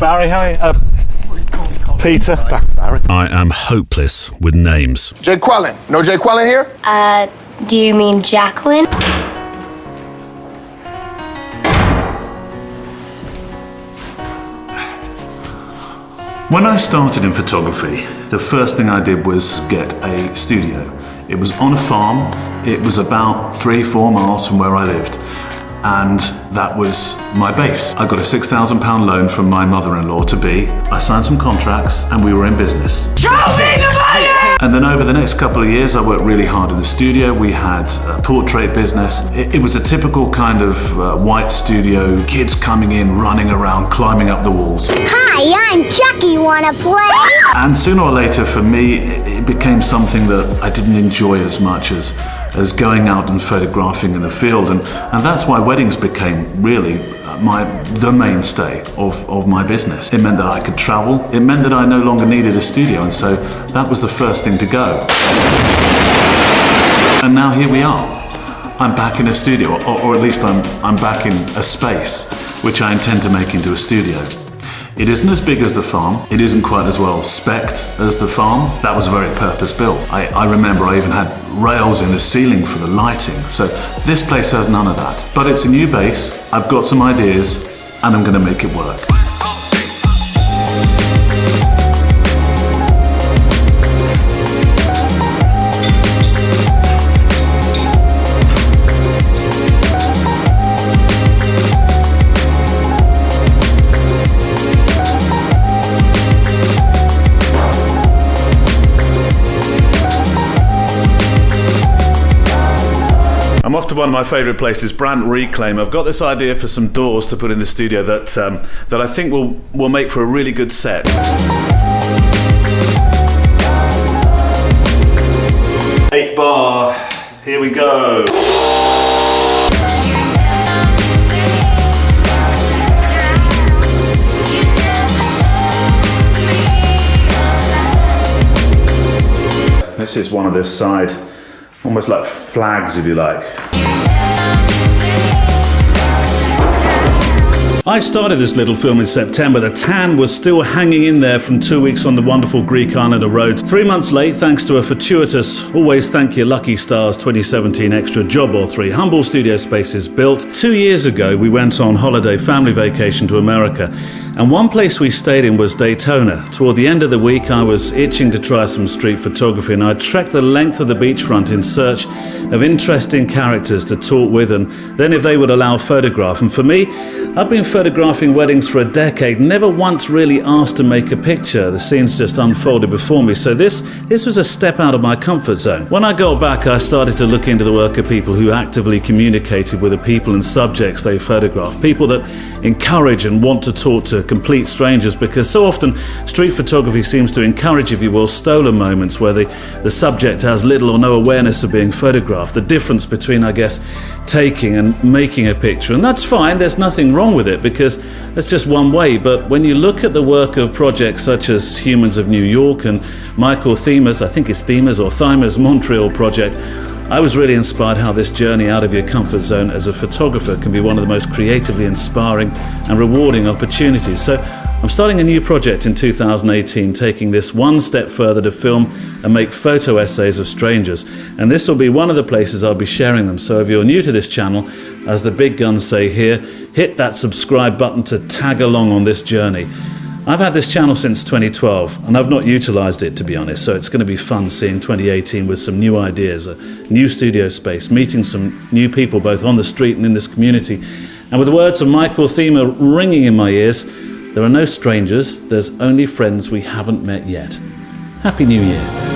Barry, how are you? Peter. Barry. I am hopeless with names. Jay Quellen. No Jay Quellen here? Do you mean Jacqueline? When I started in photography, the first thing I did was get a studio. It was on a farm. It was about 3-4 miles from where I lived. And that was my base. I got a £6,000 loan from my mother-in-law to be. I signed some contracts and we were in business. Show me the money! And then over the next couple of years, I worked really hard in the studio. We had a portrait business. It was a typical kind of white studio, kids coming in, running around, climbing up the walls. Hi, I'm Chucky. Wanna play? And sooner or later, for me, it became something that I didn't enjoy as much as going out and photographing in the field. And that's why weddings became really the mainstay of my business. It meant that I could travel. It meant that I no longer needed a studio, and so that was the first thing to go. And now here we are. I'm back in a studio, or at least I'm back in a space which I intend to make into a studio. It isn't as big as the farm. It isn't quite as well spec'd as the farm. That was very purpose-built. I remember I even had rails in the ceiling for the lighting. So this place has none of that. But it's a new base. I've got some ideas and I'm going to make it work. I'm off to one of my favourite places, Brant Reclaim. I've got this idea for some doors to put in the studio that I think will make for a really good set. 8 bar, here we go. This is one of this side. Almost like flags, if you like. I started this little film in September. The tan was still hanging in there from 2 weeks on the wonderful Greek island of Rhodes. 3 months late, thanks to a fortuitous, always thank you Lucky Stars 2017 extra job or 3 humble studio spaces built. 2 years ago, we went on holiday family vacation to America. And one place we stayed in was Daytona. Toward the end of the week, I was itching to try some street photography, and I trekked the length of the beachfront in search of interesting characters to talk with, and then if they would allow photograph. And for me, I've been photographing weddings for a decade, never once really asked to make a picture. The scenes just unfolded before me, so this was a step out of my comfort zone. When I got back, I started to look into the work of people who actively communicated with the people and subjects they photographed, people that encourage and want to talk to complete strangers, because so often street photography seems to encourage, if you will, stolen moments where the subject has little or no awareness of being photographed. The difference between, I guess, taking and making a picture, and that's fine, there's nothing wrong with it because that's just one way. But when you look at the work of projects such as Humans of New York and Michael Thiema's, I think it's Thiema's Montreal project, I was really inspired how this journey out of your comfort zone as a photographer can be one of the most creatively inspiring and rewarding opportunities. So I'm starting a new project in 2018, taking this one step further to film and make photo essays of strangers. And this will be one of the places I'll be sharing them. So if you're new to this channel, as the big guns say here, hit that subscribe button to tag along on this journey. I've had this channel since 2012 and I've not utilised it, to be honest, so it's going to be fun seeing 2018 with some new ideas, a new studio space, meeting some new people both on the street and in this community. And with the words of Michael Thiema ringing in my ears, there are no strangers, there's only friends we haven't met yet. Happy New Year.